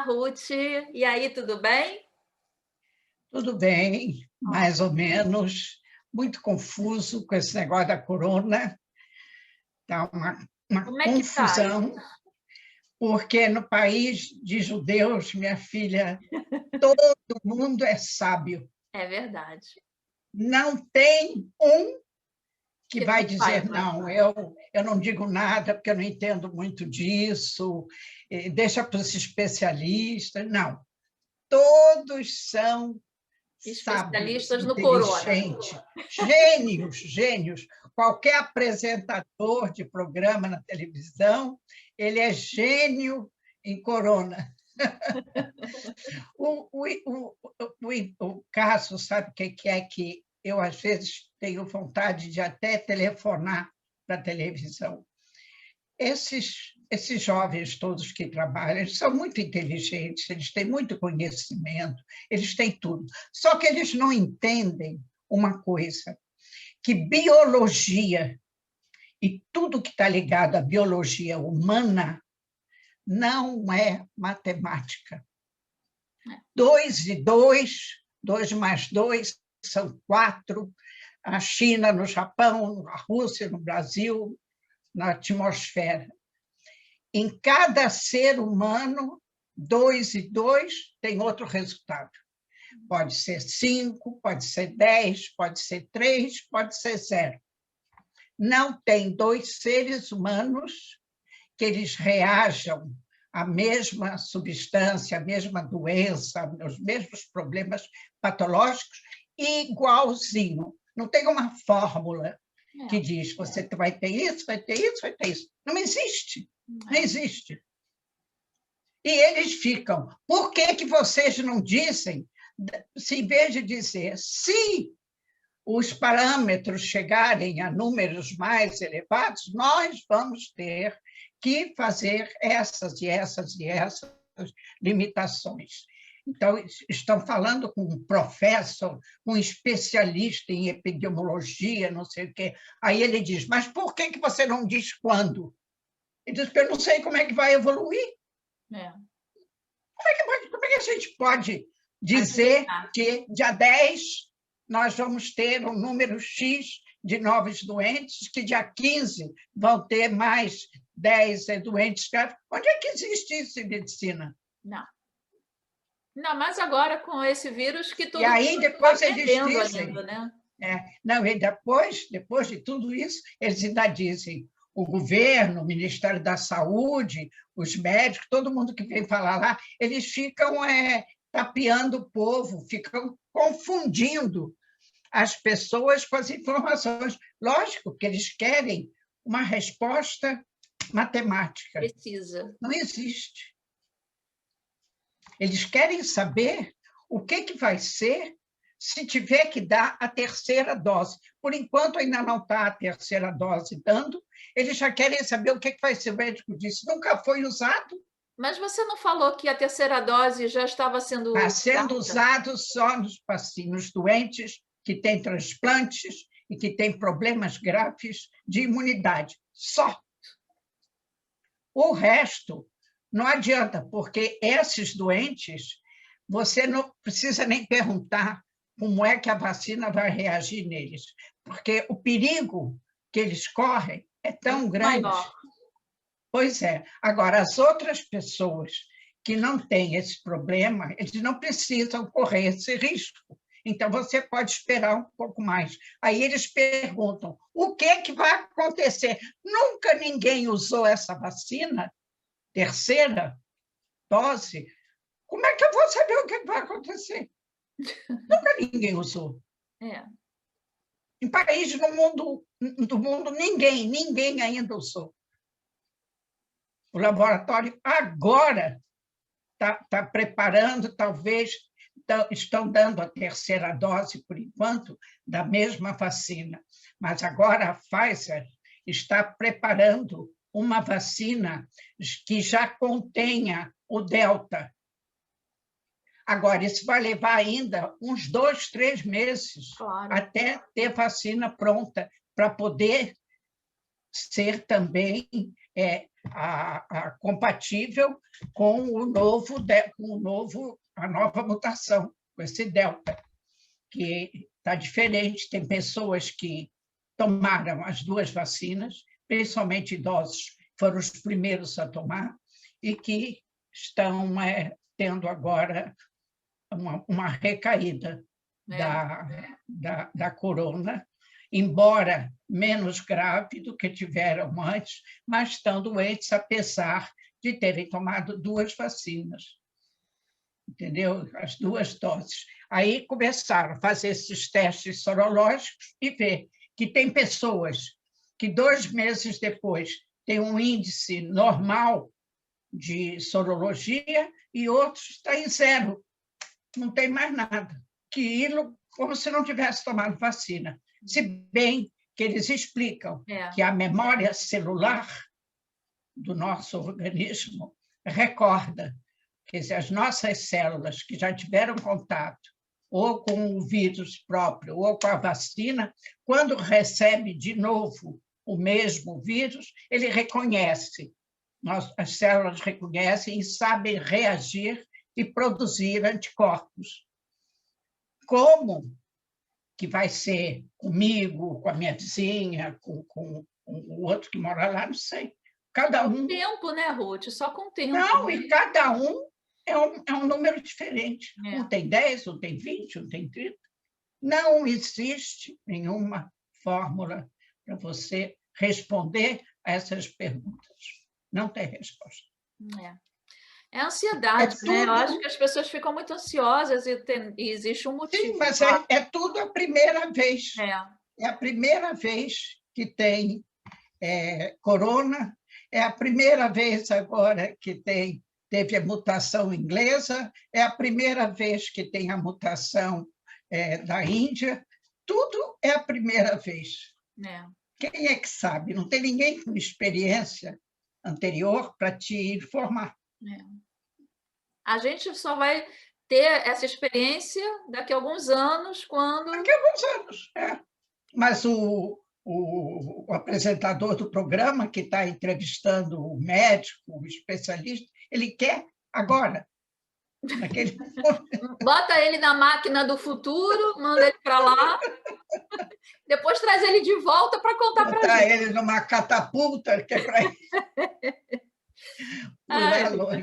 Ruth. E aí, tudo bem? Tudo bem, mais ou menos. Muito confuso com esse negócio da corona. Está uma Como é que tá aí? confusão, porque no país de judeus, minha filha, todo mundo é sábio. É verdade. Não tem um que Que vai não dizer, saiba. não, eu não digo nada porque eu não entendo muito disso, deixa para os especialistas. Não, todos são sábios, Especialistas no corona. inteligentes, gênios, gênios. Qualquer apresentador de programa na televisão, ele é gênio em corona. O caso, sabe o que é que eu, às vezes, tenho vontade de até telefonar para a televisão. Esses jovens todos que trabalham, eles são muito inteligentes, eles têm muito conhecimento, eles têm tudo. Só que eles não entendem uma coisa, que biologia e tudo que está ligado à biologia humana não é matemática. 2 e 2, 2 mais 2 são 4, a China no Japão, a Rússia no Brasil, na atmosfera. Em cada ser humano, 2 e 2 tem outro resultado. Pode ser 5, pode ser 10, pode ser 3, pode ser 0. Não tem 2 seres humanos que eles reajam à mesma substância, à mesma doença, aos mesmos problemas patológicos, igualzinho. Não tem uma fórmula que diz, você vai ter isso, vai ter isso, vai ter isso. Não existe. Não existe. E eles ficam, por que vocês não dizem, se em vez de dizer, se os parâmetros chegarem a números mais elevados, nós vamos ter que fazer essas e essas e essas limitações. Então, estão falando com um professor, um especialista em epidemiologia, não sei o quê. Aí ele diz, mas por que você não diz quando? Ele diz, porque eu não sei como é que vai evoluir. Como é que a gente pode dizer que dia 10 nós vamos ter um número X de novos doentes, que dia 15 vão ter mais 10 doentes graves? Onde é que existe isso em medicina? Não. Não, mas agora com esse vírus que tudo e aí depois eles dizem, ainda, né? Não, e depois de tudo isso, eles ainda dizem, o governo, o Ministério da Saúde, os médicos, todo mundo que vem falar lá, eles ficam tapeando o povo, ficam confundindo as pessoas com as informações. Lógico que eles querem uma resposta matemática. Precisa. Não existe. Eles querem saber o que vai ser se tiver que dar a terceira dose. Por enquanto, ainda não está a terceira dose dando, eles já querem saber o que vai ser. O médico disse, nunca foi usado. Mas você não falou que a terceira dose já estava sendo... Está sendo usado só nos doentes que têm transplantes e que têm problemas graves de imunidade. Só. O resto não adianta, porque esses doentes, você não precisa nem perguntar como é que a vacina vai reagir neles, porque o perigo que eles correm é tão grande. Maior. Pois é. Agora, as outras pessoas que não têm esse problema, eles não precisam correr esse risco. Então, você pode esperar um pouco mais. Aí eles perguntam, o que vai acontecer? Nunca ninguém usou essa vacina, terceira dose. Como é que eu vou saber o que vai acontecer? Nunca ninguém usou. Em países do mundo, ninguém ainda usou. O laboratório agora está preparando, talvez estão dando a terceira dose, por enquanto, da mesma vacina. Mas agora a Pfizer está preparando uma vacina que já contenha o Delta. Agora, isso vai levar ainda uns 2, 3 meses até ter vacina pronta para poder ser também é compatível com a nova mutação, com esse delta, que está diferente. Tem pessoas que tomaram as 2 vacinas, principalmente idosos, foram os primeiros a tomar, e que estão tendo agora uma recaída da corona, embora menos grave do que tiveram antes, mas estão doentes apesar de terem tomado 2 vacinas. Entendeu? As 2 doses. Aí começaram a fazer esses testes sorológicos e ver que tem pessoas que 2 meses depois têm um índice normal de sorologia e outros está em 0, não tem mais nada. Como se não tivesse tomado vacina. Se bem que eles explicam que a memória celular do nosso organismo recorda, quer dizer, as nossas células que já tiveram contato ou com o vírus próprio ou com a vacina, quando recebe de novo o mesmo vírus, ele reconhece, as células reconhecem e sabem reagir e produzir anticorpos. Como que vai ser comigo, com a minha vizinha, com o outro que mora lá, não sei. Cada um... Com tempo, né, Ruth? Só com tempo. Não, e cada um é um número diferente. Um tem 10, um tem 20, um tem 30. Não existe nenhuma fórmula para você responder a essas perguntas. Não tem resposta. É ansiedade, né? Eu acho que as pessoas ficam muito ansiosas e existe um motivo. Sim, mas é tudo a primeira vez. É a primeira vez que tem corona, é a primeira vez agora que teve a mutação inglesa, é a primeira vez que tem a mutação da Índia, tudo é a primeira vez. Quem é que sabe? Não tem ninguém com experiência anterior para te informar. A gente só vai ter essa experiência daqui a alguns anos, quando... Daqui a alguns anos, Mas o apresentador do programa, que está entrevistando o médico, o especialista, ele quer agora. Naquele... Bota ele na máquina do futuro, manda ele para lá, depois traz ele de volta para contar para a gente. Botar ele numa catapulta, que é para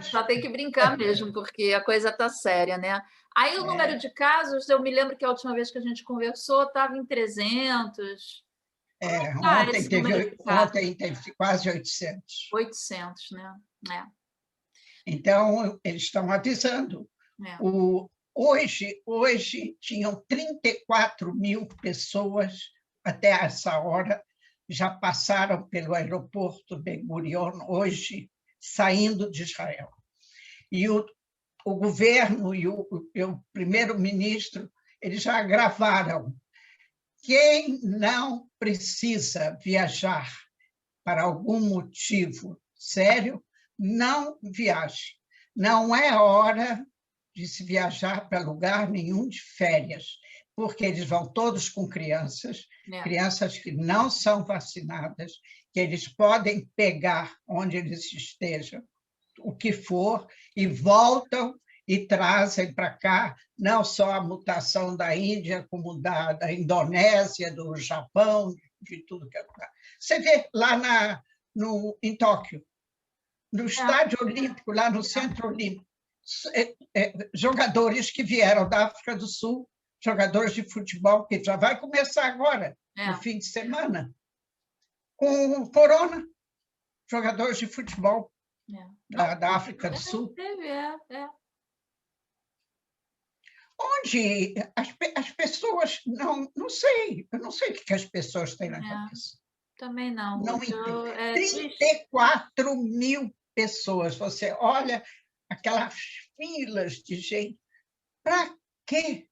só tem que brincar mesmo, porque a coisa está séria, né? Aí o número de casos, eu me lembro que a última vez que a gente conversou estava em 300. Ontem teve quase 800. 800, né? Então, eles estão avisando. Hoje tinham 34 mil pessoas, até essa hora, já passaram pelo aeroporto Ben Gurion, hoje, saindo de Israel. E o governo e o primeiro-ministro, eles já agravaram. Quem não precisa viajar para algum motivo sério, não viaje. Não é hora de se viajar para lugar nenhum de férias, porque eles vão todos com crianças, crianças que não são vacinadas, que eles podem pegar onde eles estejam, o que for, e voltam e trazem para cá não só a mutação da Índia, como da Indonésia, do Japão, de tudo que é lugar. Você vê lá em Tóquio, no Estádio Olímpico, lá no Centro Olímpico, jogadores que vieram da África do Sul, jogadores de futebol, que já vai começar agora, no fim de semana, com corona, jogadores de futebol da África do Sul. Onde as pessoas não sei, eu não sei o que as pessoas têm na cabeça. Também não. Não entendo. 34 mil pessoas. Você olha aquelas filas de gente. Para quê?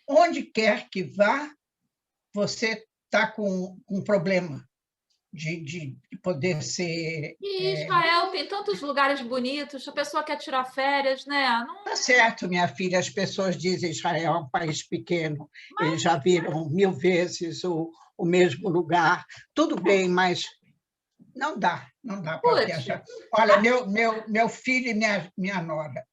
Onde quer que vá, você está com um problema de poder ser... E Israel tem tantos lugares bonitos, a pessoa quer tirar férias, né? Tá certo, minha filha, as pessoas dizem que Israel é um país pequeno, eles já viram 1000 vezes o mesmo lugar. Tudo bem, mas não dá para Putz, viajar. Olha, meu filho e minha nora.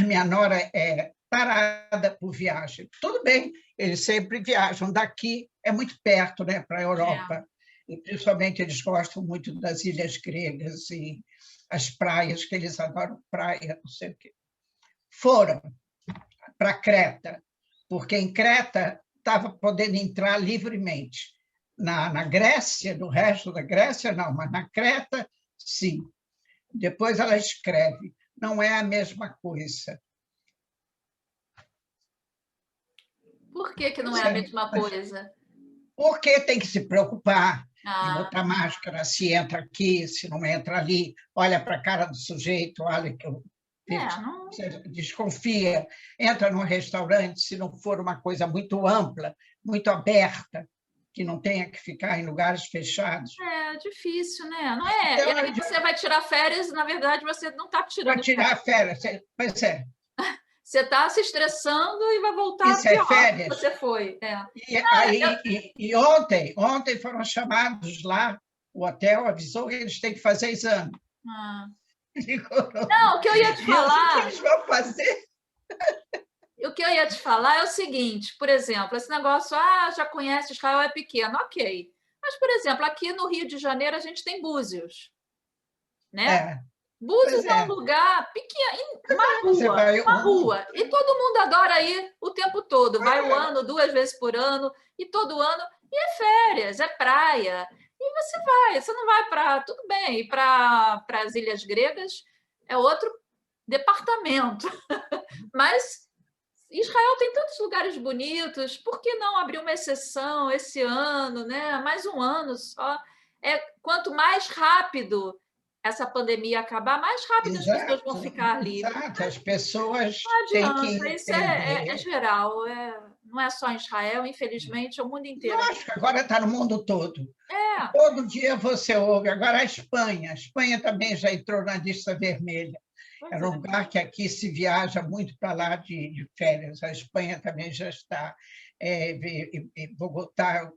Minha nora é tarada por viagem. Tudo bem, eles sempre viajam. Daqui é muito perto, né, para a é. Europa. E, principalmente, eles gostam muito das ilhas gregas e as praias, que eles adoram praia, não sei o quê. Foram para Creta, porque em Creta estava podendo entrar livremente. Na Grécia, no resto da Grécia, não, mas na Creta, sim. Depois ela escreve, não é a mesma coisa. Por que que não Pois é a é, mesma mas coisa? porque tem que se preocupar em Ah, botar máscara, se entra aqui, se não entra ali, olha para a cara do sujeito, olha que eu não, desconfia, entra num restaurante, se não for uma coisa muito ampla, muito aberta, que não tenha que ficar em lugares fechados. é difícil, né? Não é? E Então, aí você vai tirar férias, na verdade, você não está para tirando tirar férias. férias, pois é, Você está se estressando e vai voltar isso é pior do que férias. você foi. É. E, aí, ontem foram chamados lá, o hotel avisou que eles têm que fazer exame Ah. de corona. Não, o que eu ia te E o que falar, eles vão fazer? o que eu ia te falar é o seguinte, por exemplo, esse negócio, já conhece, Israel é pequeno, ok. Mas, por exemplo, aqui no Rio de Janeiro a gente tem Búzios, né? É, Búzios pois é um é. lugar pequeno, Você vai uma rua, e todo mundo adora ir o tempo todo, vai o ano, 2 vezes por ano, e todo ano, e é férias, é praia, e você não vai para, tudo bem, ir para as ilhas gregas é outro departamento, mas Israel tem tantos lugares bonitos, por que não abrir uma exceção esse ano, né? Mais um ano só. Quanto mais rápido essa pandemia acabar, mais rápido as pessoas vão exato, ficar livres. exato. As pessoas Não têm que adianta, isso é entender. geral, não é só em Israel, infelizmente, é o mundo inteiro. Lógico, agora está no mundo todo. É, Todo dia você ouve. Agora a Espanha também já entrou na lista vermelha. pois Era um é. lugar que aqui se viaja muito para lá de férias. A Espanha também já está. Bogotá,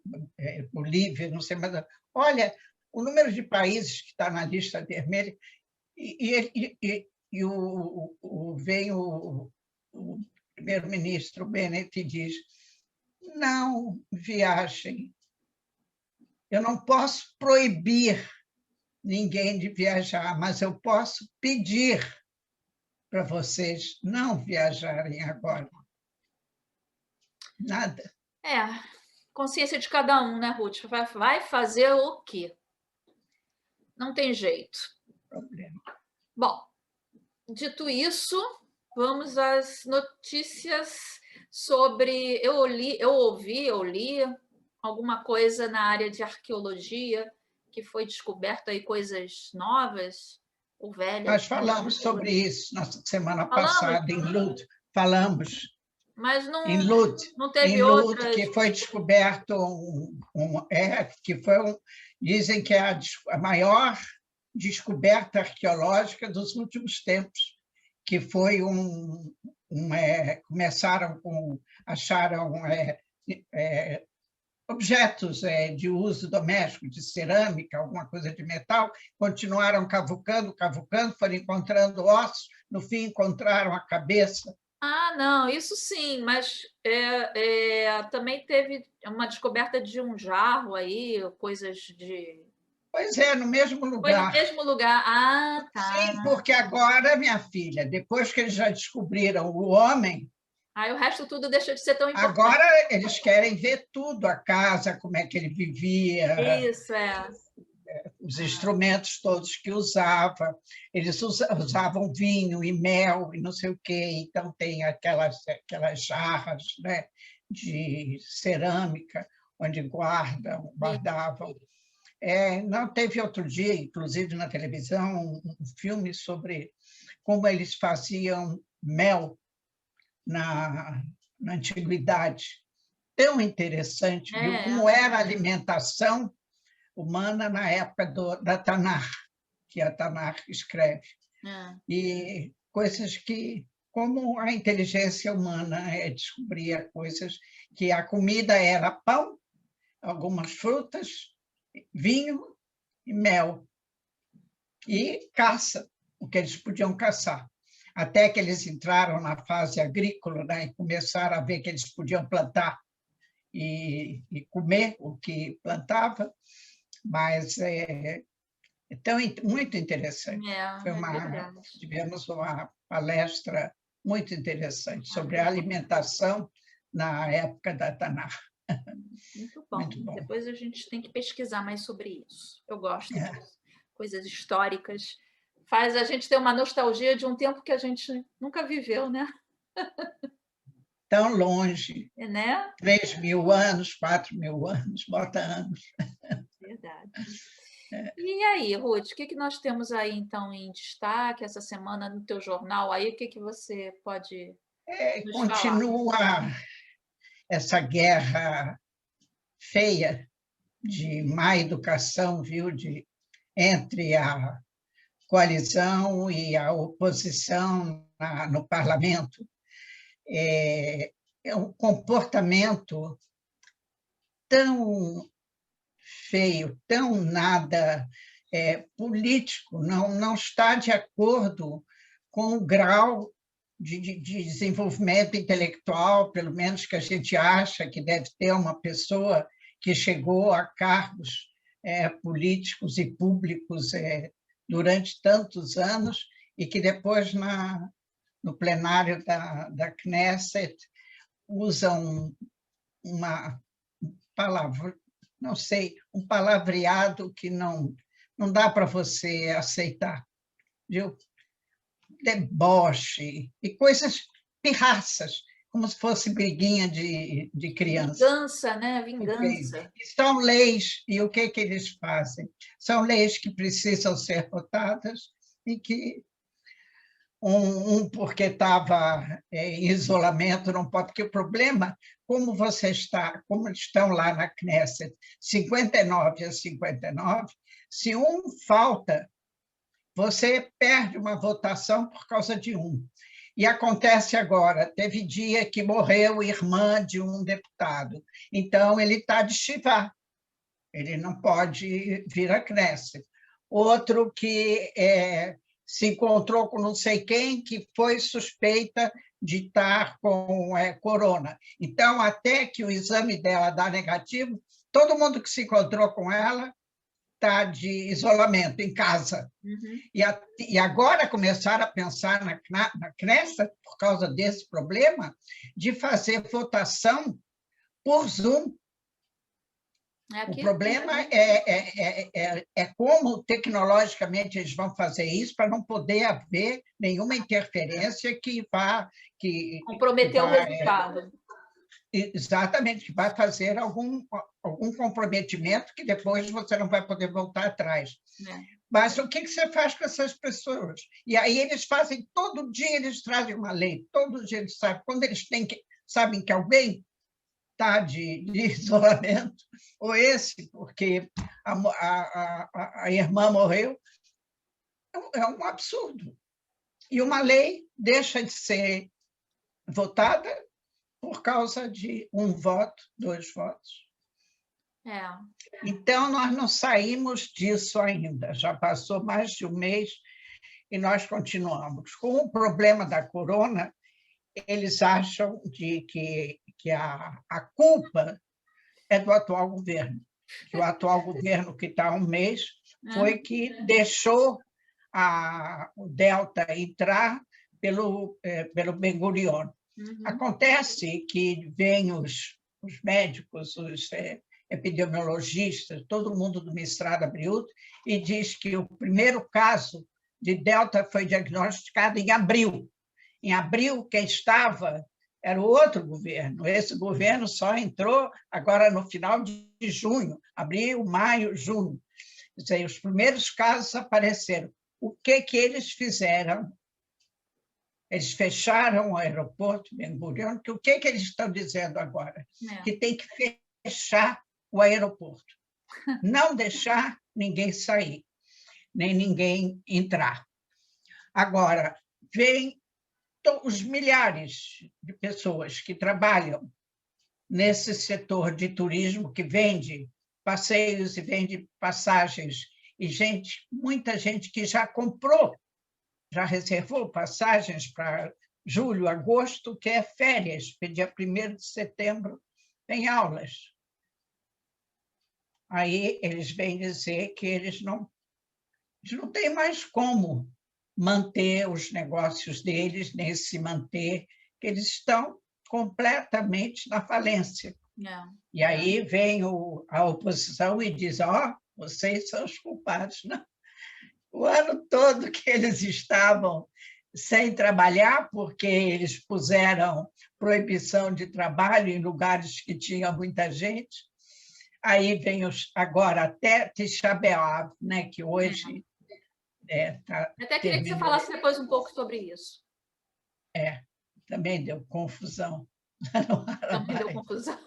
Bolívia, não sei mais. Olha, o número de países que está na lista vermelha, vem o primeiro-ministro Bennett e diz: não viajem, eu não posso proibir ninguém de viajar, mas eu posso pedir para vocês não viajarem agora. Nada. Consciência de cada um, né, Ruth? Vai fazer o quê? Não tem jeito. Problema. Bom, dito isso, vamos às notícias sobre. Eu li alguma coisa na área de arqueologia, que foi descoberto aí coisas novas ou velhas. Nós falamos sobre isso na semana Falamos, passada, em Lud. Falamos mas em não, Lud, não teve outras. que foi descoberto dizem que é a maior descoberta arqueológica dos últimos tempos, que foi começaram com acharam objetos de uso doméstico, de cerâmica, alguma coisa de metal, continuaram cavucando, foram encontrando ossos, no fim encontraram a cabeça. Não, isso sim, mas também teve uma descoberta de um jarro aí, coisas de. Pois é, no mesmo Foi no lugar. mesmo lugar. Tá. Sim, porque agora, minha filha, depois que eles já descobriram o homem, Aí o resto tudo deixa de ser tão importante. agora eles querem ver tudo, a casa, como é que ele vivia, Isso, é. os instrumentos todos que usava. Eles usavam vinho e mel e não sei o quê, então tem aquelas jarras, né, de cerâmica onde guardavam. Não teve outro dia, inclusive na televisão, um filme sobre como eles faziam mel na antiguidade. Tão interessante, viu? Como era a alimentação humana na época da Tanakh, que a Tanakh escreve. E coisas que, como a inteligência humana descobria coisas, que a comida era pão, algumas frutas, vinho e mel, e caça, o que eles podiam caçar. Até que eles entraram na fase agrícola, né, e começaram a ver que eles podiam plantar e comer o que plantava, mas então, muito interessante. É verdade. Tivemos uma palestra muito interessante sobre a Muito bom. alimentação na época da Tanakh. Muito bom. Muito bom. Depois a gente tem que pesquisar mais sobre isso. Eu gosto É. disso. Coisas históricas. Faz a gente ter uma nostalgia de um tempo que a gente nunca viveu, né? Tão longe. Né? 3.000 anos, 4.000 anos, bota anos. Verdade. E aí, Ruth, o que nós temos aí, então, em destaque essa semana no teu jornal aí? O que você pode nos falar? Continua essa guerra feia de má educação, viu, entre a coalizão e a oposição no parlamento. É um comportamento tão feio, tão nada político, não está de acordo com o grau de desenvolvimento intelectual, pelo menos que a gente acha que deve ter uma pessoa que chegou a cargos políticos e públicos durante tantos anos e que depois, no plenário da Knesset, usam uma palavra, não sei, um palavreado que não dá para você aceitar, viu? Deboche e coisas pirraças, como se fosse briguinha de criança. Vingança, né? Vingança. São leis, e o que eles fazem? São leis que precisam ser votadas e que porque estava em isolamento, não pode, porque o problema, como estão lá na Knesset, 59-59, se um falta, você perde uma votação por causa de um. E acontece agora, teve dia que morreu irmã de um deputado, então ele está de Shivá, ele não pode vir à Knesset. Outro que se encontrou com não sei quem, que foi suspeita de estar com corona. Então, até que o exame dela dá negativo, todo mundo que se encontrou com ela está de isolamento, em casa. Uhum. E agora começaram a pensar na Knesset, por causa desse problema, de fazer votação por Zoom. O problema é como tecnologicamente eles vão fazer isso para não poder haver nenhuma interferência que vá comprometer o resultado. Exatamente, que vai fazer algum comprometimento que depois você não vai poder voltar atrás. Mas o que você faz com essas pessoas? E aí eles fazem, todo dia eles trazem uma lei, todo dia eles sabem, quando eles sabem que alguém está de isolamento, ou esse, porque a irmã morreu, é um absurdo. E uma lei deixa de ser votada por causa de um voto, 2 votos. Então, nós não saímos disso ainda. Já passou mais de um mês e nós continuamos. Com o problema da corona, eles acham que a culpa é do atual governo, que o atual governo que está há um mês foi que deixou o Delta entrar pelo Ben Gurion. Acontece que vêm os médicos, os epidemiologistas, todo mundo do mestrado Abriúto, e diz que o primeiro caso de Delta foi diagnosticado em abril. Em abril, quem estava era o outro governo. Esse governo só entrou agora no final de junho, abril, maio, junho. Os primeiros casos apareceram. O que eles fizeram? Eles fecharam o aeroporto Ben Gurion, que o que eles estão dizendo agora? Que tem que fechar o aeroporto. Não deixar ninguém sair, nem ninguém entrar. Agora, vem os milhares de pessoas que trabalham nesse setor de turismo, que vende passeios e vende passagens e muita gente que já comprou, já reservou passagens para julho, agosto, que é férias, porque dia 1º de setembro tem aulas. Aí eles vêm dizer que eles não têm mais como manter os negócios deles, nem se manter, que eles estão completamente na falência. E aí vem a oposição e diz, vocês são os culpados. Não. O ano todo que eles estavam sem trabalhar, porque eles puseram proibição de trabalho em lugares que tinha muita gente. Aí vem agora até Tisha B'Av, né, que hoje Até queria que você falasse depois um pouco sobre isso. Também deu confusão. Também deu confusão.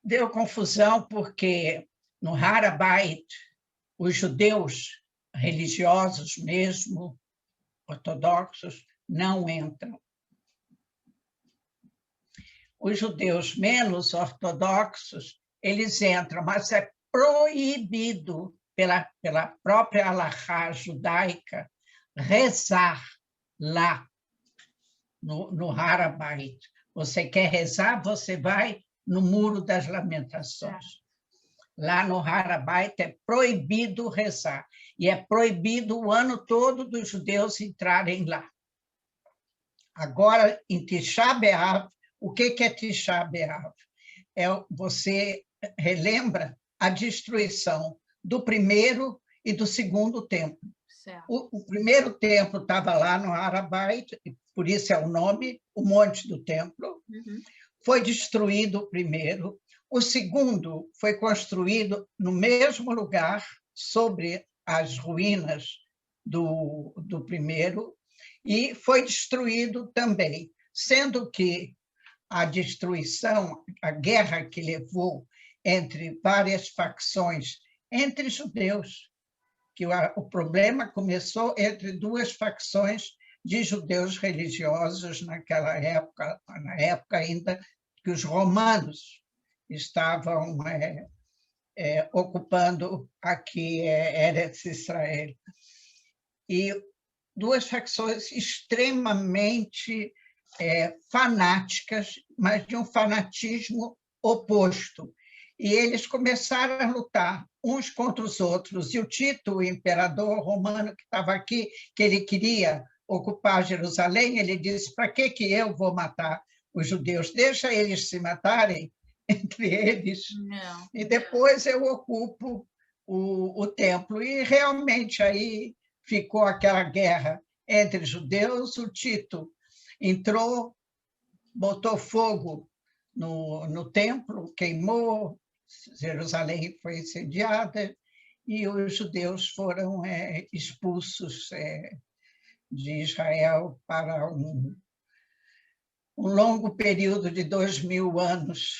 Deu confusão porque no Har HaBayit, os judeus religiosos mesmo, ortodoxos, não entram. Os judeus menos ortodoxos, eles entram, mas é proibido pela própria halachá judaica rezar lá no Har HaBayit. Você quer rezar, você vai no Muro das Lamentações. Lá no Har HaBayit é proibido rezar. E é proibido o ano todo dos judeus entrarem lá. Agora, em Tisha B'Av, o que é Tisha B'Av? Você relembra a destruição do primeiro e do segundo templo. O primeiro templo estava lá no Har HaBayit, por isso é o nome, o Monte do Templo. Foi destruído o primeiro. O segundo foi construído no mesmo lugar, sobre as ruínas do primeiro, e foi destruído também, sendo que a destruição, a guerra que levou entre várias facções, entre judeus, que o problema começou entre duas facções de judeus religiosos naquela época, na época ainda que os romanos estavam ocupando aqui Eretz Israel. E duas facções extremamente fanáticas, mas de um fanatismo oposto. E eles começaram a lutar uns contra os outros. E o Tito, o imperador romano que estava aqui, que ele queria ocupar Jerusalém, ele disse, para que eu vou matar os judeus? Deixa eles se matarem entre eles, e depois eu ocupo o templo. E realmente aí ficou aquela guerra entre judeus. O Tito entrou, botou fogo no templo, queimou, Jerusalém foi incendiada, e os judeus foram expulsos de Israel para um longo período de 2000 anos,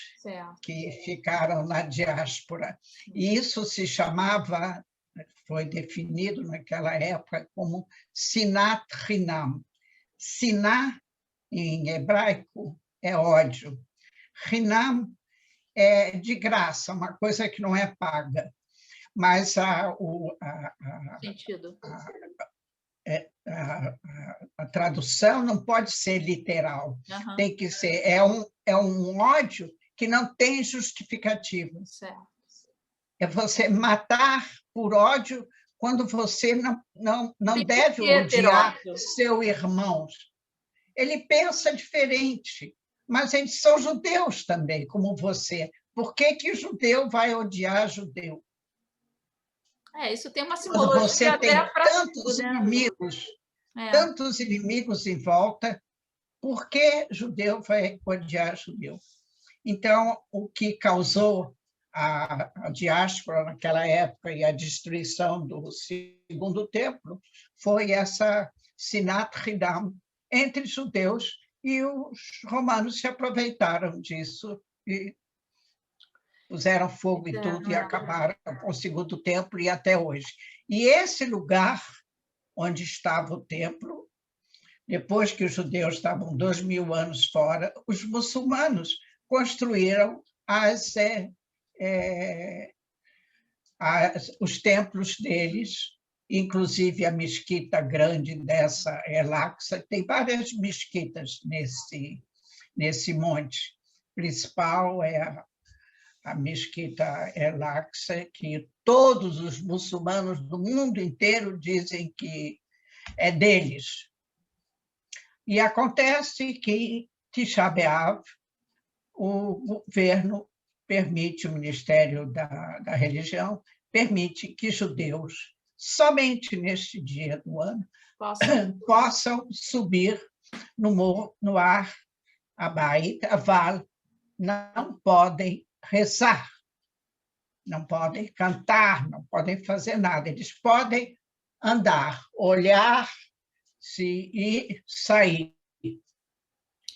que ficaram na diáspora. E isso se chamava, foi definido naquela época como Sinat Hinam. Siná, em hebraico, é ódio. Hinam é de graça, uma coisa que não é paga. Mas a tradução não pode ser literal. Tem que ser, é um ódio que não tem justificativa. É você matar por ódio quando você não deve odiar seu irmão. Ele pensa diferente, mas eles são judeus também, como você. Por que judeu vai odiar judeu? Isso tem uma simbologia. Quando você tem tantos inimigos, tantos inimigos em volta, por que judeu vai odiar judeu? Então, o que causou a diáspora naquela época e a destruição do segundo templo foi essa Sinat Hinam entre judeus, e os romanos se aproveitaram disso e puseram fogo em tudo e acabaram com o segundo templo e até hoje. E esse lugar onde estava o templo, depois que os judeus estavam 2000 anos fora, os muçulmanos construíram os templos deles, inclusive a mesquita grande dessa El-Aqsa, tem várias mesquitas nesse monte. O principal é a mesquita El-Aqsa, que todos os muçulmanos do mundo inteiro dizem que é deles. E acontece que Tisha B'Av, o governo permite, o Ministério da Religião permite que judeus, somente neste dia do ano, possam subir no ar, Abayit, Aval, não podem rezar, não podem cantar, não podem fazer nada. Eles podem andar, olhar-se e sair.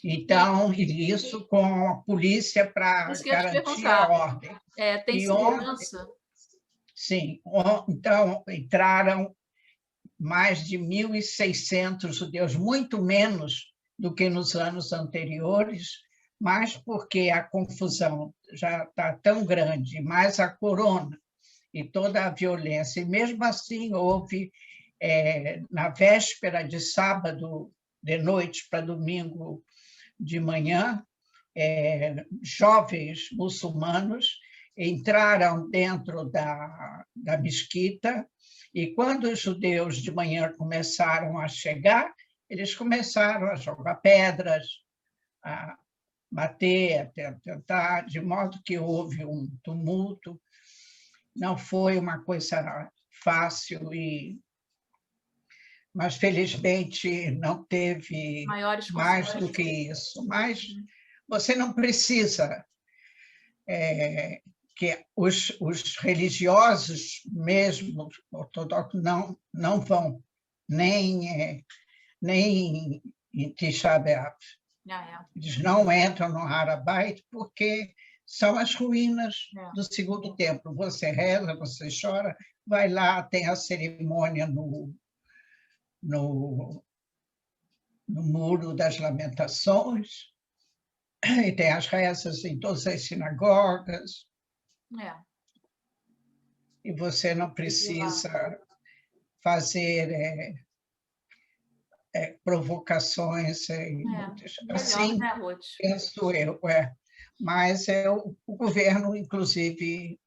Então, isso com a polícia para garantir a ordem. Tem segurança? Sim. Então, entraram mais de 1.600 judeus, muito menos do que nos anos anteriores, mas porque a confusão já está tão grande, mais a corona e toda a violência. E mesmo assim houve, na véspera de sábado de noite para domingo de manhã, jovens muçulmanos entraram dentro da mesquita, e quando os judeus de manhã começaram a chegar, eles começaram a jogar pedras, a bater, a tentar, de modo que houve um tumulto. Não foi uma coisa fácil, mas felizmente não teve mais do que isso. Mas você não precisa que os religiosos mesmo ortodoxos não vão nem em Tisha B'Av. Eles não entram no Har HaBayit porque são as ruínas do segundo templo. Você reza, você chora, vai lá, tem a cerimônia no Muro das Lamentações, e tem as rezas em todas as sinagogas. E você não precisa fazer provocações, assim, melhor, né, Ruth? penso eu. Mas o governo, inclusive,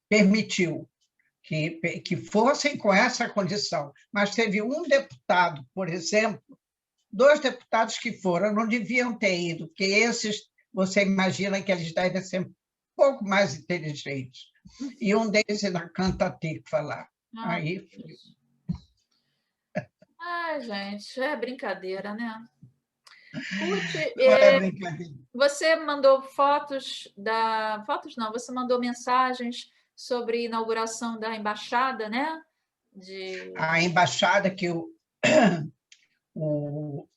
permitiu que fossem com essa condição. Mas teve um deputado, por exemplo, 2 deputados que foram, não deviam ter ido, porque esses, você imagina que eles devem ser um pouco mais inteligentes. E um deles ainda canta tikva lá. Aí Ai, gente, é brincadeira, né? Ruth, é brincadeira. você mandou fotos Fotos não, você mandou mensagens sobre a inauguração da embaixada, né? A embaixada que o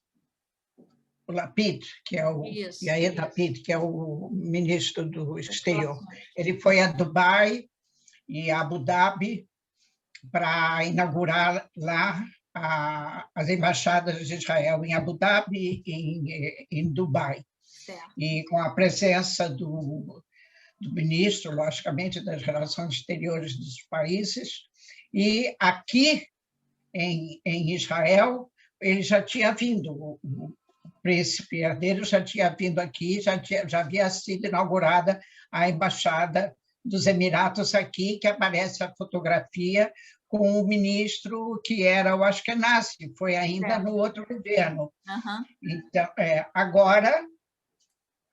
Lapid, que é o Yair Lapid, que é o ministro do Exterior, ele foi a Dubai e Abu Dhabi para inaugurar lá as embaixadas de Israel em Abu Dhabi e em Dubai. Certo. E com a presença do ministro, logicamente, das relações exteriores dos países. E aqui, em Israel, ele já tinha vindo, o príncipe herdeiro já tinha vindo aqui, já havia sido inaugurada a embaixada dos Emiratos aqui, que aparece a fotografia com o ministro que era o Ashkenazi, foi ainda no outro governo. Então, agora,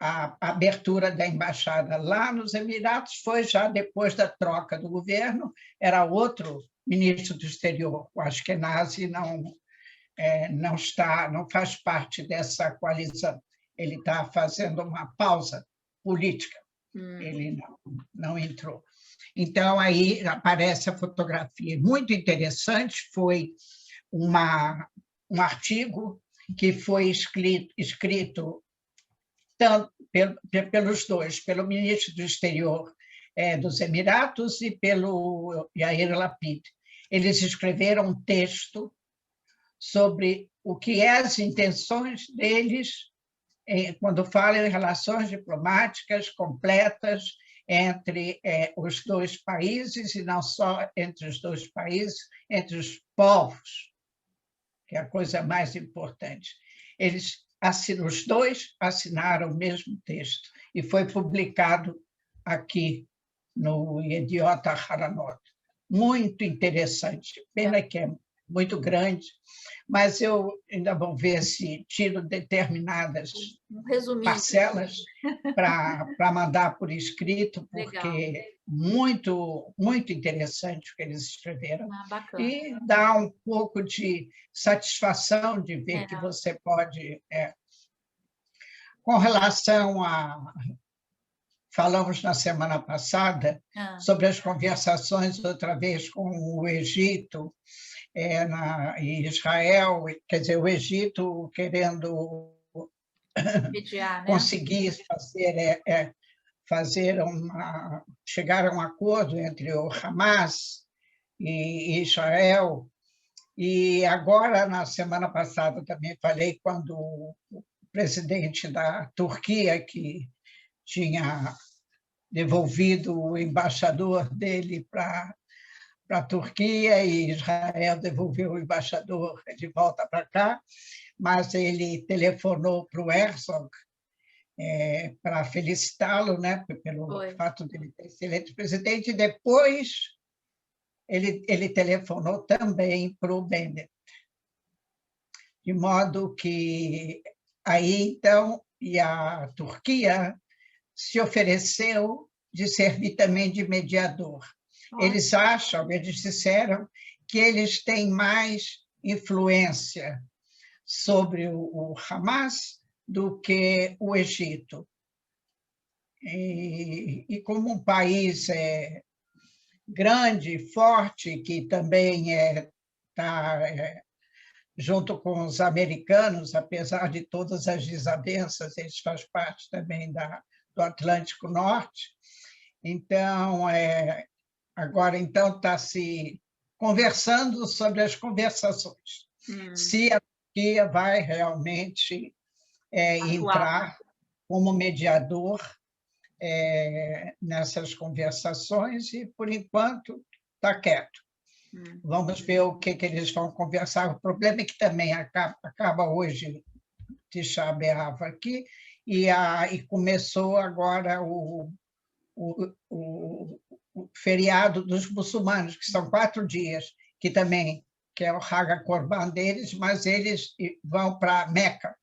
a abertura da embaixada lá nos Emiratos foi já depois da troca do governo, era outro ministro do exterior, o Ashkenazi não faz parte dessa coalizão, ele está fazendo uma pausa política, ele não entrou. Então, aí aparece a fotografia. Muito interessante, foi um artigo que foi escrito tanto pelos dois, pelo ministro do Exterior dos Emiratos e pelo Yair Lapid. Eles escreveram um texto sobre o que é as intenções deles quando falam em relações diplomáticas completas entre os dois países, e não só entre os dois países, entre os povos, que é a coisa mais importante. Os dois assinaram o mesmo texto e foi publicado aqui no Idiota Haranot. Muito interessante. Pena que é muito grande, mas eu ainda vou ver se tiro determinadas parcelas para mandar por escrito, porque muito, muito interessante o que eles escreveram. E dá um pouco de satisfação de ver que você pode... Com relação a... Falamos na semana passada sobre as conversações, outra vez, com o Egito e Israel, quer dizer, o Egito querendo mediar, né? Conseguir chegar a um acordo entre o Hamas e Israel. E agora, na semana passada, também falei quando o presidente da Turquia, que tinha devolvido o embaixador dele para a Turquia, e Israel devolveu o embaixador de volta para cá, mas ele telefonou para o Herzog para felicitá-lo, né, pelo fato de ele ter sido eleito presidente, e depois ele telefonou também para o Bennett. De modo que aí, então, e a Turquia se ofereceu de servir também de mediador. Eles disseram que eles têm mais influência sobre o Hamas do que o Egito. E como um país grande, forte, que também está junto com os americanos, apesar de todas as desavenças, eles fazem parte também do Atlântico Norte. Então, agora está se conversando sobre as conversações. Se a Turquia vai realmente entrar como mediador nessas conversações, e, por enquanto, está quieto. Vamos ver o que eles vão conversar. O problema é que também acaba hoje Tisha B'Av aqui, e começou agora o feriado dos muçulmanos, que são 4 dias, que é o Haga Korban deles, mas eles vão para Meca,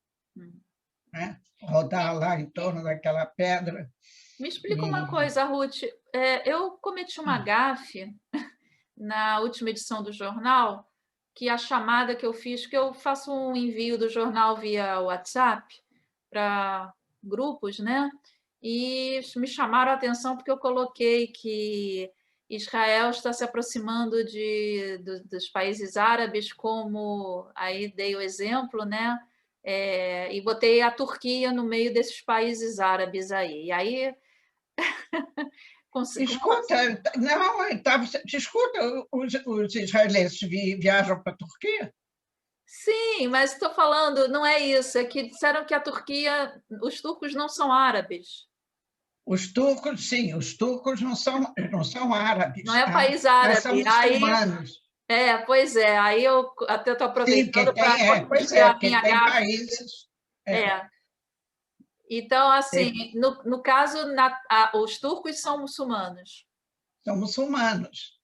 né? Rodar lá em torno daquela pedra. Me explica uma coisa, Ruth. Eu cometi uma gafe na última edição do jornal, que a chamada que eu fiz, que eu faço um envio do jornal via WhatsApp para grupos, né? E me chamaram a atenção porque eu coloquei que Israel está se aproximando dos países árabes, como aí dei o exemplo, né? E botei a Turquia no meio desses países árabes aí. E aí... Escuta, os israelenses viajam para a Turquia? Sim, mas estou falando, não é isso, é que disseram que a Turquia, os turcos não são árabes. Os turcos, sim, os turcos não são árabes. Não é país árabe. São muçulmanos. Pois é, aí eu até estou aproveitando para corrigir a minha gafe. Países. Então, assim, no caso, os turcos são muçulmanos. São muçulmanos,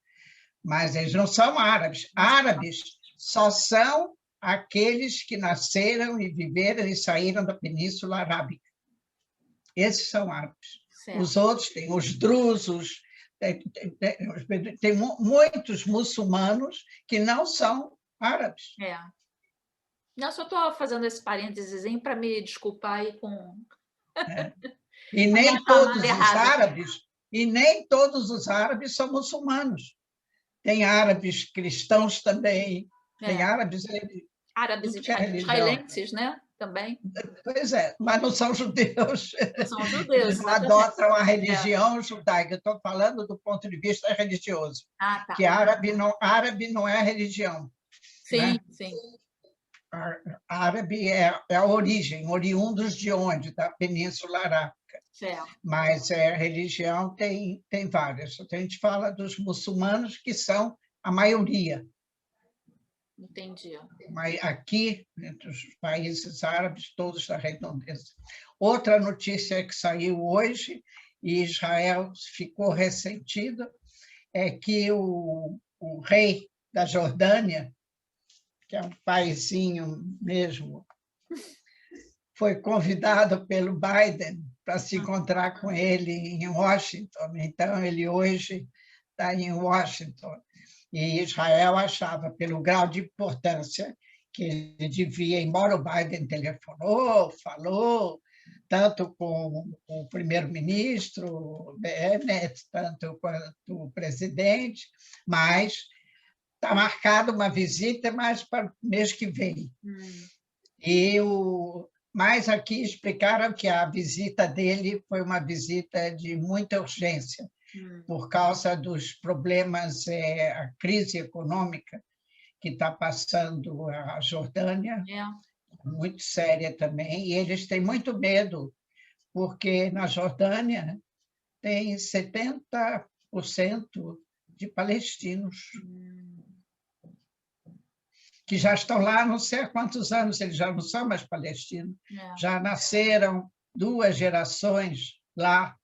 mas eles não são árabes. Árabes só são aqueles que nasceram e viveram e saíram da Península Arábica. Esses são árabes. Certo. Os outros têm os drusos, tem muitos muçulmanos que não são árabes. Não, só estou fazendo esse parênteses para me desculpar aí com... E nem todos os árabes são muçulmanos. Tem árabes cristãos também, tem árabes israelenses, né? Também. Pois mas não são judeus. Não são judeus. Eles não adotam a religião judaica. Eu estou falando do ponto de vista religioso. Tá. Que árabe não é religião. Sim, né? Sim. Árabe é a origem, oriundos de onde? Da Península Arábica. Certo. Mas a religião tem várias. A gente fala dos muçulmanos, que são a maioria. Entendi. Mas aqui, entre os países árabes, todos da redondeza. Outra notícia que saiu hoje, e Israel ficou ressentido, é que o rei da Jordânia, que é um paizinho mesmo, foi convidado pelo Biden para se encontrar com ele em Washington. Então, ele hoje está em Washington. E Israel achava, pelo grau de importância que ele devia, embora o Biden telefonou, falou, tanto com o primeiro-ministro Bennett, tanto quanto o presidente, mas está marcada uma visita mais para o mês que vem. Mas aqui explicaram que a visita dele foi uma visita de muita urgência, por causa dos problemas, a crise econômica que está passando a Jordânia, muito séria também, e eles têm muito medo, porque na Jordânia tem 70% de palestinos que já estão lá não sei há quantos anos, eles já não são mais palestinos, já nasceram 2 gerações lá,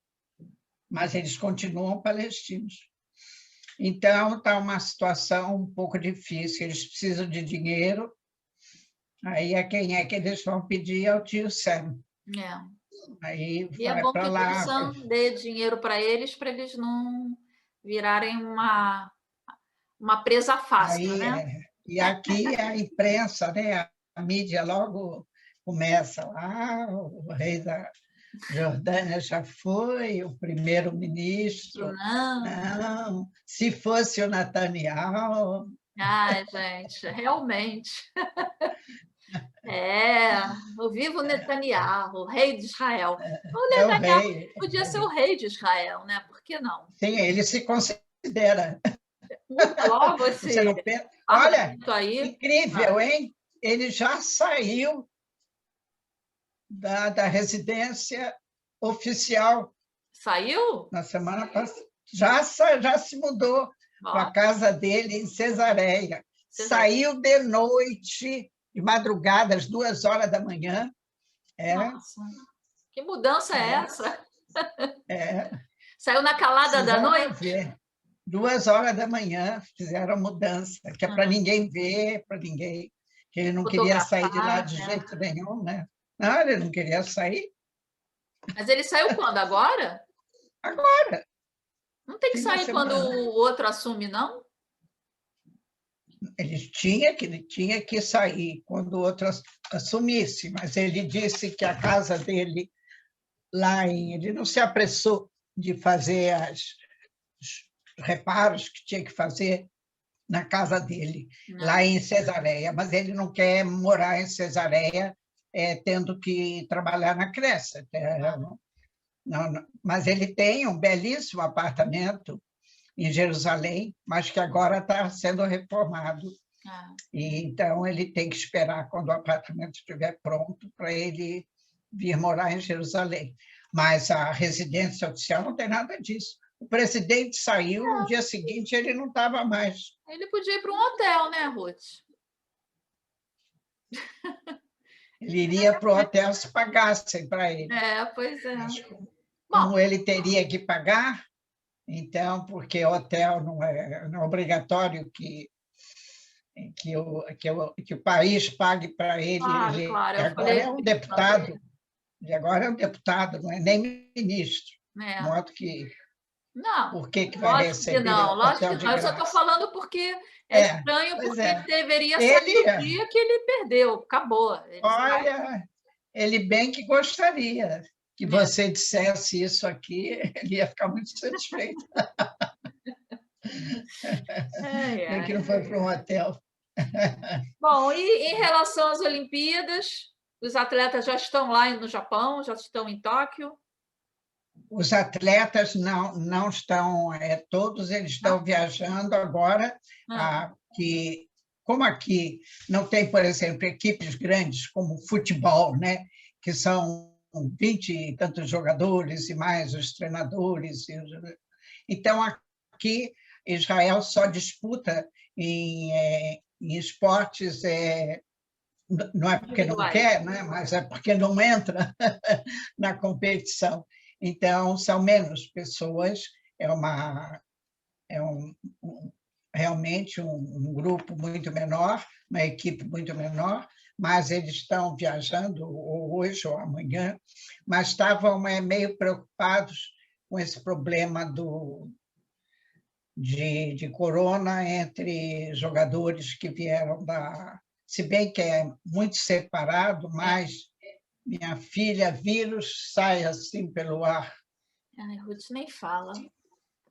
mas eles continuam palestinos. Então, está uma situação um pouco difícil, eles precisam de dinheiro, aí quem é que eles vão pedir ao tio Sam. Aí e é bom que o tio Sam dê dinheiro para eles não virarem uma presa fácil, né? E aqui a imprensa, né, a mídia logo começa lá, o rei da Jordânia já foi, o primeiro-ministro. Não, se fosse o Netanyahu. Ai, gente, realmente. O vivo Netanyahu, o rei de Israel. O Netanyahu podia ser o rei de Israel, né? Por que não? Sim, ele se considera. Muda logo esse Olha, aí. incrível, hein? Ele já saiu da residência oficial. Saiu? Na semana passada. Já se mudou para a casa dele em Cesareia. Saiu de noite, de madrugada, às 2h da manhã. Nossa, que mudança é essa? Saiu na calada da noite? Ver. 2h da manhã fizeram mudança, que é para ninguém ver, para ninguém. Que ele não queria sair de lá de jeito nenhum, né? Não, ele não queria sair. Mas ele saiu quando? Agora? Agora. Não tem que sair quando o outro assume, não? Ele tinha que sair quando o outro assumisse, mas ele disse que a casa dele lá ele não se apressou de fazer os reparos que tinha que fazer na casa dele, lá em Cesareia, mas ele não quer morar em Cesareia tendo que trabalhar na creche. Não, mas ele tem um belíssimo apartamento em Jerusalém, mas que agora está sendo reformado. E, então, ele tem que esperar quando o apartamento estiver pronto para ele vir morar em Jerusalém. Mas a residência oficial não tem nada disso. O presidente saiu, no dia seguinte ele não estava mais. Ele podia ir para um hotel, né, Ruth? Ele iria para o hotel se pagassem para ele. Pois é. Como ele teria que pagar, então, porque hotel não é obrigatório que o país pague para ele. Claro. Agora é um deputado. E agora é um deputado, não é nem ministro. De modo que... Não, por que vai receber? Lógico que não. Eu só estou falando porque é estranho, porque deveria ser o dia que ele perdeu. Acabou. Olha, ele bem que gostaria que você dissesse isso aqui, ele ia ficar muito satisfeito. Que não foi para um hotel. Bom, e em relação às Olimpíadas, os atletas já estão lá no Japão, já estão em Tóquio? Os atletas não estão, todos eles estão viajando agora, que, como aqui não tem, por exemplo, equipes grandes como futebol, né, que são 20 e tantos jogadores e mais os treinadores. Então, aqui, Israel só disputa em esportes, não é porque não quer, né? Mas é porque não entra na competição. Então, são menos pessoas, realmente um grupo muito menor, uma equipe muito menor, mas eles estão viajando ou hoje ou amanhã, mas estavam meio preocupados com esse problema de corona entre jogadores que vieram se bem que é muito separado, mas minha filha, vírus sai assim pelo ar. Ai, Ruth, nem fala.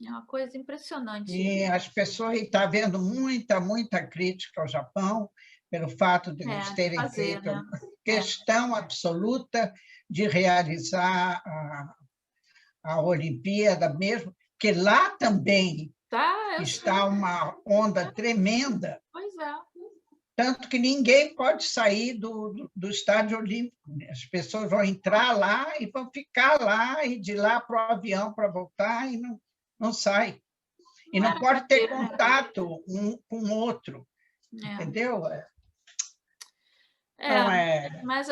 É uma coisa impressionante. E as pessoas estão havendo muita crítica ao Japão pelo fato de eles terem feito uma questão absoluta de realizar a Olimpíada mesmo, que lá também está uma onda tremenda. Pois é. Tanto que ninguém pode sair do estádio olímpico. As pessoas vão entrar lá e vão ficar lá, e de lá para o avião para voltar, e não sai. E não pode ter contato um com o outro. Entendeu? Mas,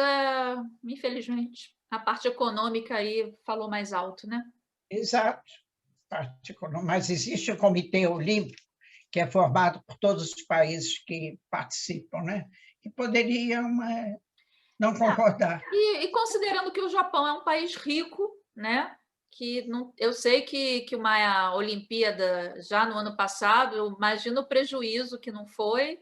infelizmente, a parte econômica aí falou mais alto, né? Exato. Mas existe o Comitê Olímpico, que é formado por todos os países que participam, né? Que poderiam não concordar. E considerando que o Japão é um país rico, né? Que não, eu sei que uma Olimpíada já no ano passado, eu imagino o prejuízo que não foi.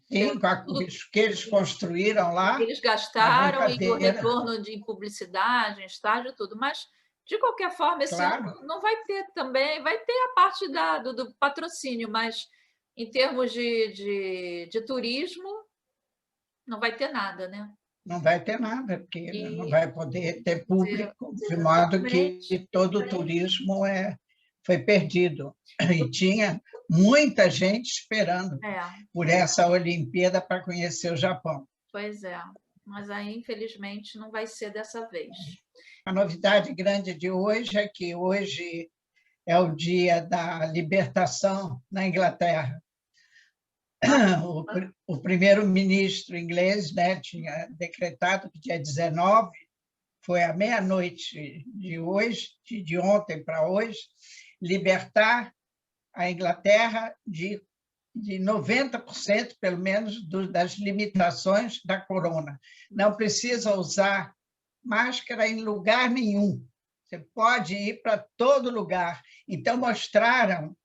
Sim, tudo que eles construíram lá. Que eles gastaram e o retorno de publicidade, estádio, tudo. Mas, de qualquer forma, esse ano não vai ter também, vai ter a parte do patrocínio, mas em termos de turismo, não vai ter nada, né? Não vai ter nada, porque não vai poder ter público, de modo que todo o turismo foi perdido. E tinha muita gente esperando por essa Olimpíada para conhecer o Japão. Pois é, mas aí, infelizmente, não vai ser dessa vez. A novidade grande de hoje é que hoje é o dia da libertação na Inglaterra. O primeiro-ministro inglês, né, tinha decretado que dia 19, foi à meia-noite de hoje, de ontem para hoje, libertar a Inglaterra de 90%, pelo menos, das limitações da corona. Não precisa usar máscara em lugar nenhum. Você pode ir para todo lugar. Então, mostraram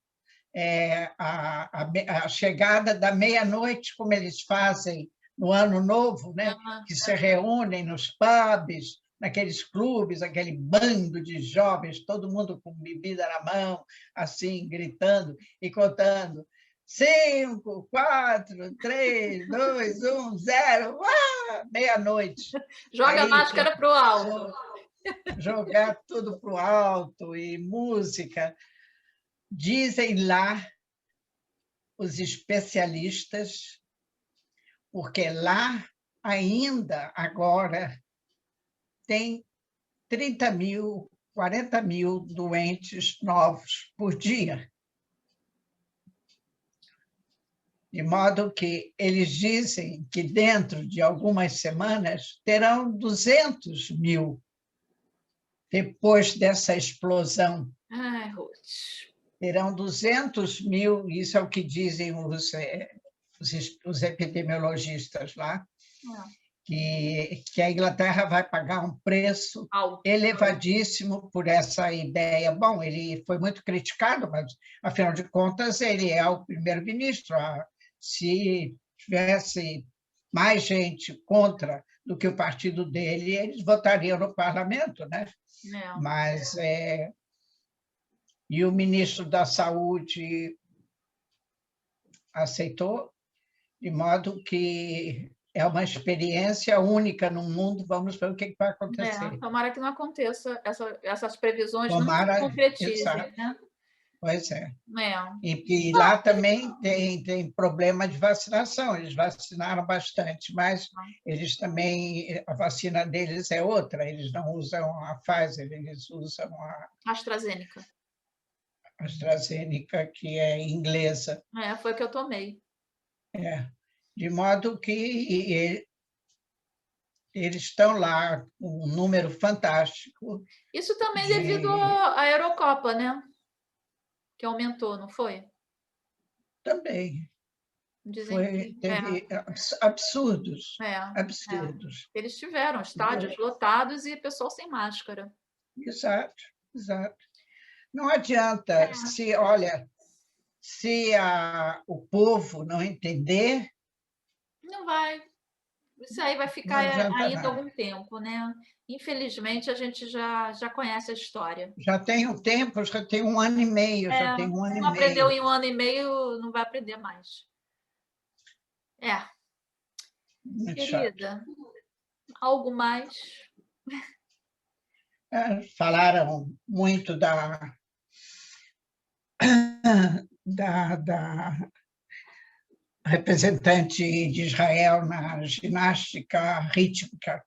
a chegada da meia-noite, como eles fazem no Ano Novo, né? Que se reúnem nos pubs, naqueles clubes, aquele bando de jovens, todo mundo com bebida na mão, assim, gritando e contando. 5, 4, 3, 2, 1, 0, meia-noite. Joga a máscara para o alto. Jogar tudo para o alto e música. Dizem lá os especialistas, porque lá ainda agora tem 30 mil, 40 mil doentes novos por dia. De modo que eles dizem que dentro de algumas semanas terão 200 mil depois dessa explosão. Ai, Ruth. Terão 200 mil, isso é o que dizem os epidemiologistas lá, que a Inglaterra vai pagar um preço elevadíssimo por essa ideia. Bom, ele foi muito criticado, mas, afinal de contas, ele é o primeiro-ministro. Se tivesse mais gente contra do que o partido dele, eles votariam no parlamento, né? Mas... E o ministro da Saúde aceitou, de modo que é uma experiência única no mundo. Vamos ver o que vai acontecer. Tomara que não aconteça, essas previsões não se concretizem. Né? Pois é. É. E lá também tem problema de vacinação, eles vacinaram bastante, mas eles também, a vacina deles é outra, eles não usam a Pfizer, eles usam a AstraZeneca. AstraZeneca, que é inglesa. Foi que eu tomei. De modo que eles estão lá com um número fantástico. Isso também devido à Eurocopa, né? Que aumentou, não foi? Também. Dizem Teve absurdos, é. absurdos. Eles tiveram estádios lotados e pessoal sem máscara. Exato, exato. Não adianta, olha, se o povo não entender... Não vai. Isso aí vai ficar ainda algum tempo, né? Infelizmente, a gente já conhece a história. Já tem um tempo, já tem 1 ano e meio, já tem 1 ano e meio. Não aprendeu em 1 ano e meio, não vai aprender mais. Muito Querida, chato. algo mais? Falaram muito da representante de Israel na ginástica rítmica,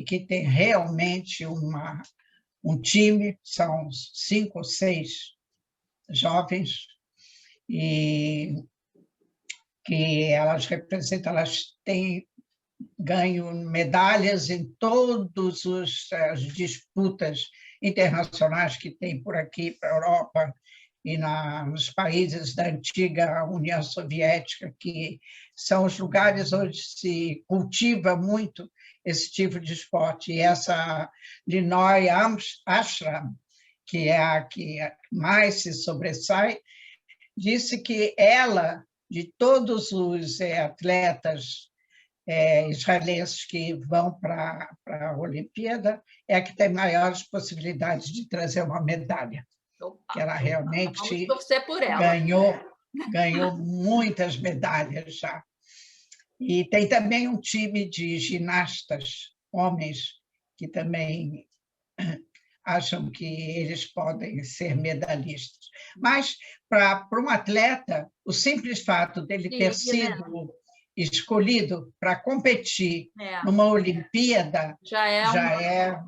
que tem realmente um time, são 5 ou 6 jovens, e que elas representam, elas têm ganho medalhas em todas as disputas internacionais que tem por aqui, para a Europa, e nos países da antiga União Soviética, que são os lugares onde se cultiva muito esse tipo de esporte. E essa Linoy Ashram, que é a que mais se sobressai, disse que ela, de todos os atletas israelenses que vão para a Olimpíada, é a que tem maiores possibilidades de trazer uma medalha. Que ela realmente ganhou muitas medalhas já. E tem também um time de ginastas, homens, que também acham que eles podem ser medalhistas. Mas, para um atleta, o simples fato dele ter sido escolhido para competir numa Olimpíada já é.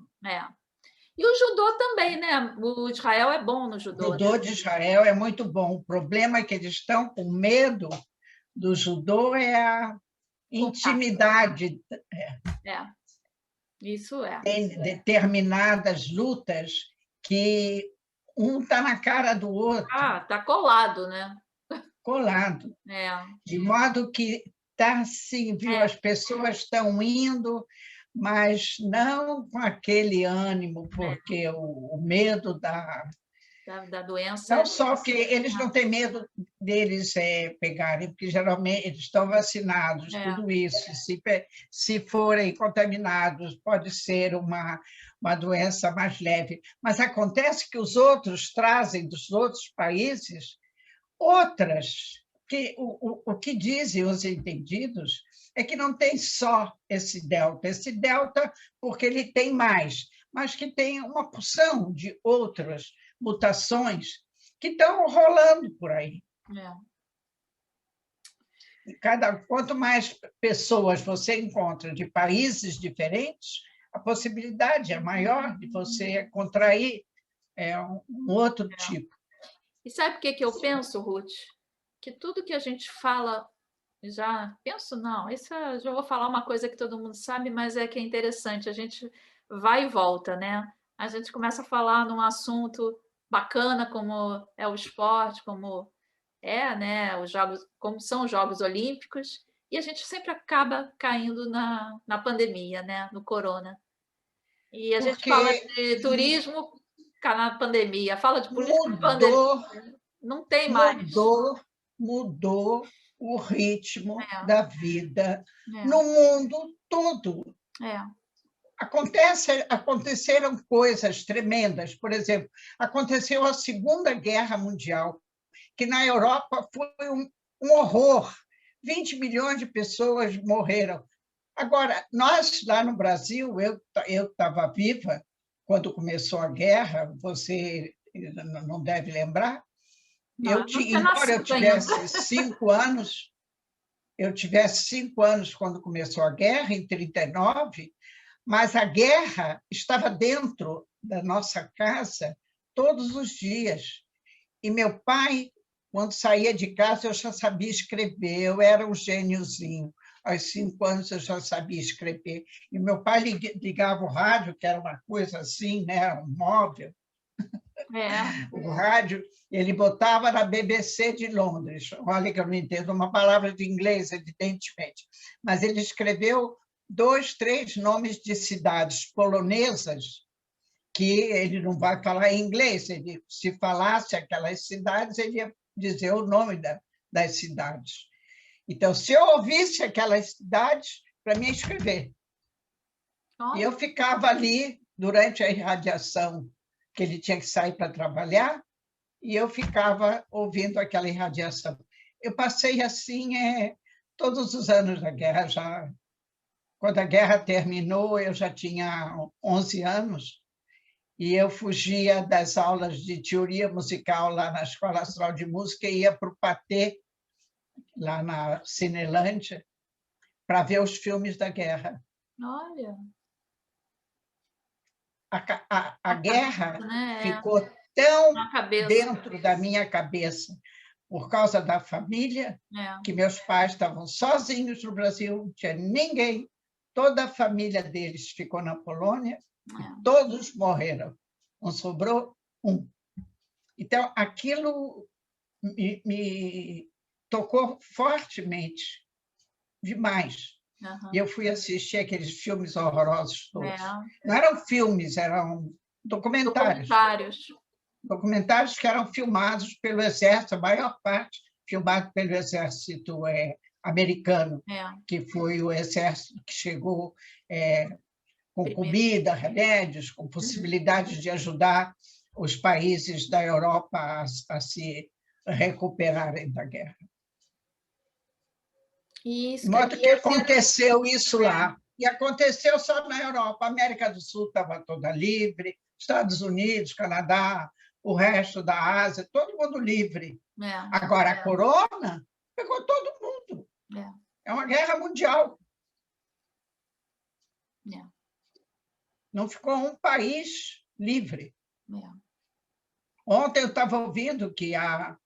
E o judô também, né? O Israel é bom no judô. O judô de Israel é muito bom. O problema é que eles estão com medo do judô, é a intimidade. Isso é. Tem determinadas lutas que um está na cara do outro. Está colado, né? Colado. De modo que está assim, viu? As pessoas estão indo, mas não com aquele ânimo, porque o medo da doença... Não só que eles não têm medo deles pegarem, porque geralmente eles estão vacinados, tudo isso. Se forem contaminados, pode ser uma doença mais leve. Mas acontece que os outros trazem dos outros países outras, que o que dizem os entendidos é que não tem só esse delta porque ele tem mais, mas que tem uma porção de outras mutações que estão rolando por aí. Quanto mais pessoas você encontra de países diferentes, a possibilidade é maior de você contrair um outro tipo. E sabe o que eu penso, Ruth? Que tudo que a gente fala, isso já vou falar uma coisa que todo mundo sabe, mas que é interessante, a gente vai e volta, né? A gente começa a falar num assunto bacana, como é o esporte, como né, os jogos, como são os Jogos Olímpicos, e a gente sempre acaba caindo na pandemia, né, no corona. E a gente fala de turismo na pandemia, fala de política na pandemia, não tem mais. Mudou o ritmo da vida no mundo todo. Aconteceram coisas tremendas. Por exemplo, aconteceu a Segunda Guerra Mundial, que na Europa foi um horror. 20 milhões de pessoas morreram. Agora, nós, lá no Brasil, eu estava viva quando começou a guerra, você não deve lembrar. Não tinha Embora eu nascido ainda. tivesse 5 anos, quando começou a guerra, em 1939, mas a guerra estava dentro da nossa casa todos os dias. E meu pai, quando saía de casa, eu já sabia escrever, eu era um gêniozinho. Aos 5 anos eu já sabia escrever. E meu pai ligava o rádio, que era uma coisa assim, né? Um móvel. O rádio, ele botava na BBC de Londres. Olha que eu não entendo uma palavra de inglês, evidentemente. Mas ele escreveu 2, 3 nomes de cidades polonesas que ele não vai falar em inglês. Ele, se falasse aquelas cidades, ele ia dizer o nome das cidades. Então, se eu ouvisse aquelas cidades, para mim escrever. E eu ficava ali durante a irradiação, que ele tinha que sair para trabalhar, e eu ficava ouvindo aquela irradiação. Eu passei assim todos os anos da guerra. Quando a guerra terminou, eu já tinha 11 anos, e eu fugia das aulas de teoria musical lá na Escola Nacional de Música e ia para o Patê, lá na Cinelândia, para ver os filmes da guerra. Olha. A guerra, né? ficou tão dentro da minha cabeça por causa da família, que meus pais estavam sozinhos no Brasil, não tinha ninguém, toda a família deles ficou na Polônia, e todos morreram, não sobrou um. Então, aquilo me tocou fortemente, demais. E eu fui assistir aqueles filmes horrorosos todos. Não eram filmes, eram documentários. Documentários que eram filmados pelo Exército, a maior parte filmado pelo Exército americano, que foi o exército que chegou com comida, remédios, com possibilidades de ajudar os países da Europa a se recuperarem da guerra. De modo que aconteceu isso lá. E aconteceu só na Europa. A América do Sul estava toda livre, Estados Unidos, Canadá, o resto da Ásia, todo mundo livre. Agora, a corona pegou todo mundo. É uma guerra mundial. Não ficou um país livre. Ontem eu estava ouvindo que lá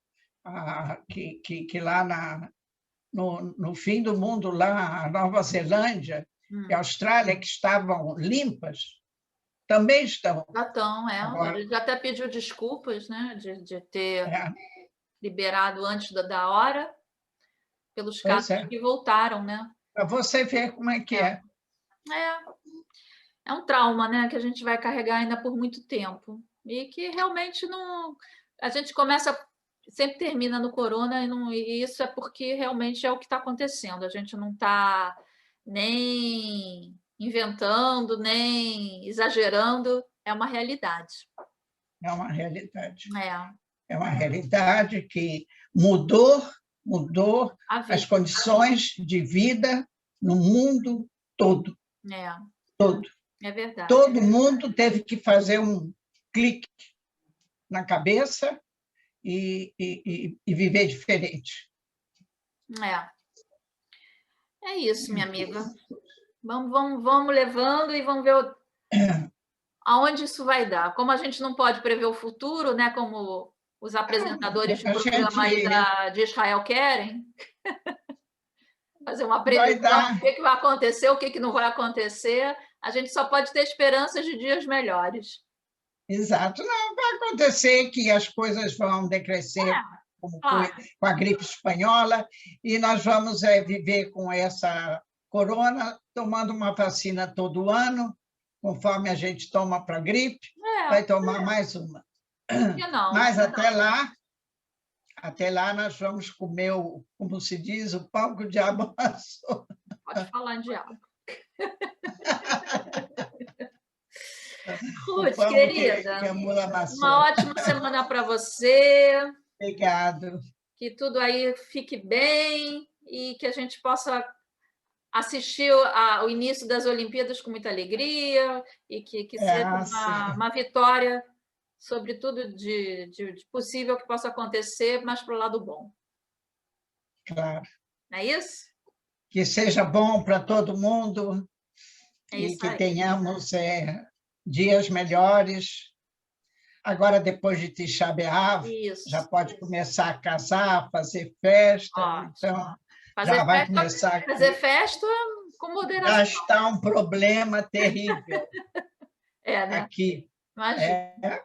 no fim do mundo, lá, a Nova Zelândia e a Austrália, que estavam limpas, também estão. Já estão, Agora, ele já até pediu desculpas, né, de ter liberado antes da hora, pelos casos que voltaram, né? Para você ver como é que é. É um trauma, né, que a gente vai carregar ainda por muito tempo. E que realmente não... A gente sempre termina no corona, e isso é porque realmente é o que está acontecendo. A gente não está nem inventando, nem exagerando, é uma realidade. É uma realidade. É uma realidade que mudou as condições de vida no mundo todo. Todo. É verdade. Todo mundo teve que fazer um clique na cabeça e viver diferente. É isso, minha amiga. Vamos levando e vamos ver aonde isso vai dar. Como a gente não pode prever o futuro, né? Como os apresentadores de programa aí de Israel querem fazer uma previsão do que vai acontecer, o que não vai acontecer. A gente só pode ter esperanças de dias melhores. Exato. Não, vai acontecer que as coisas vão decrescer, como foi com a gripe espanhola, e nós vamos viver com essa corona, tomando uma vacina todo ano, conforme a gente toma para a gripe, vai tomar mais uma. Mas até lá nós vamos comer, como se diz, o pão que o diabo amassou. Pode falar em diabo. Ruth, querida, uma ótima semana para você. Obrigado. Que tudo aí fique bem e que a gente possa assistir ao início das Olimpíadas com muita alegria e que seja uma vitória sobre tudo de possível que possa acontecer, mas para o lado bom. Claro. Não é isso? Que seja bom para todo mundo É e isso que aí. tenhamos dias melhores. Agora, depois de Tisha B'Av, já Isso. pode começar a casar, fazer festa, Ótimo. então já vai começar Fazer aqui. festa com Já moderação. está um problema terrível É, né? aqui, Imagina.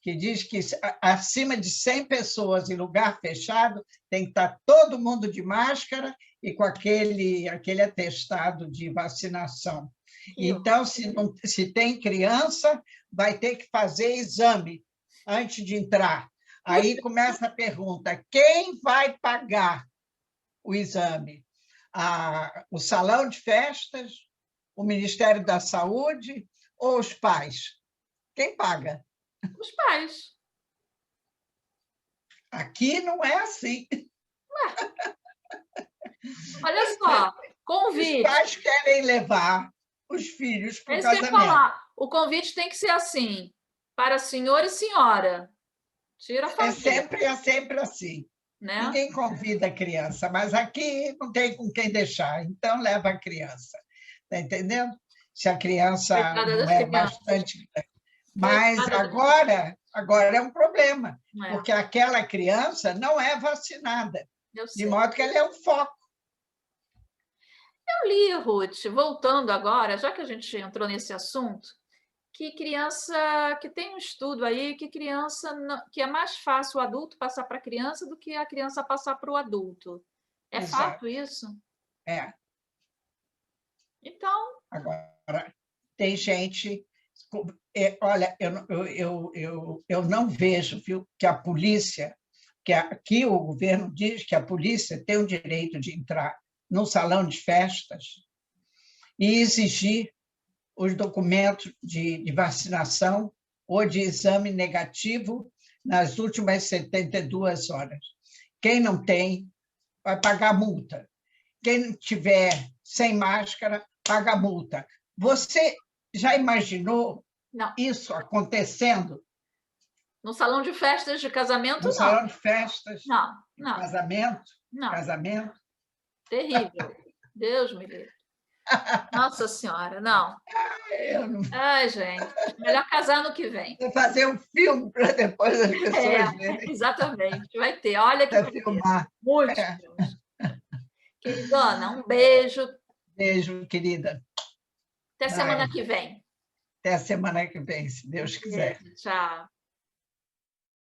que diz que acima de 100 pessoas em lugar fechado tem que estar todo mundo de máscara e com aquele atestado de vacinação. Então, se tem criança, vai ter que fazer exame antes de entrar. Aí começa a pergunta: quem vai pagar o exame? O salão de festas, o Ministério da Saúde ou os pais? Quem paga? Os pais. Aqui não é assim. Olha só, Os convite. pais querem levar os filhos para É o isso que eu ia casamento. falar. O convite tem que ser assim, para senhor e senhora. Tira a família, É sempre assim. né? Ninguém convida a criança, mas aqui não tem com quem deixar, então leva a criança. Está entendendo? Se a criança Coitada não das é crianças. bastante. Mas Coitada das... agora é um problema, É, porque aquela criança não é vacinada, eu de sei. modo que ela é um foco. Eu li, Ruth, voltando agora, já que a gente entrou nesse assunto, que criança, que tem um estudo aí, que criança, que é mais fácil o adulto passar para a criança do que a criança passar para o adulto. É Exato. fato isso? É. Então, Agora, tem gente. Olha, eu não vejo, viu, que a polícia, que aqui o governo diz que a polícia tem o direito de entrar num salão de festas e exigir os documentos de vacinação ou de exame negativo nas últimas 72 horas. Quem não tem, vai pagar multa. Quem tiver sem máscara, paga multa. Você já imaginou não. isso acontecendo No salão de festas de casamento, no não. salão de festas, Não, de não, casamento? não. Casamento? Terrível. Deus me livre. Nossa Senhora, não. Eu não Ai, gente, melhor casar no que vem. vou fazer um filme para depois as pessoas verem. Exatamente. Vai ter, olha que Para vai ter. filmar. Muitos filmes. Queridona, um beijo. Beijo, querida. Até Vai. semana que vem. Até a semana que vem, se Deus quiser. Beijo, tchau.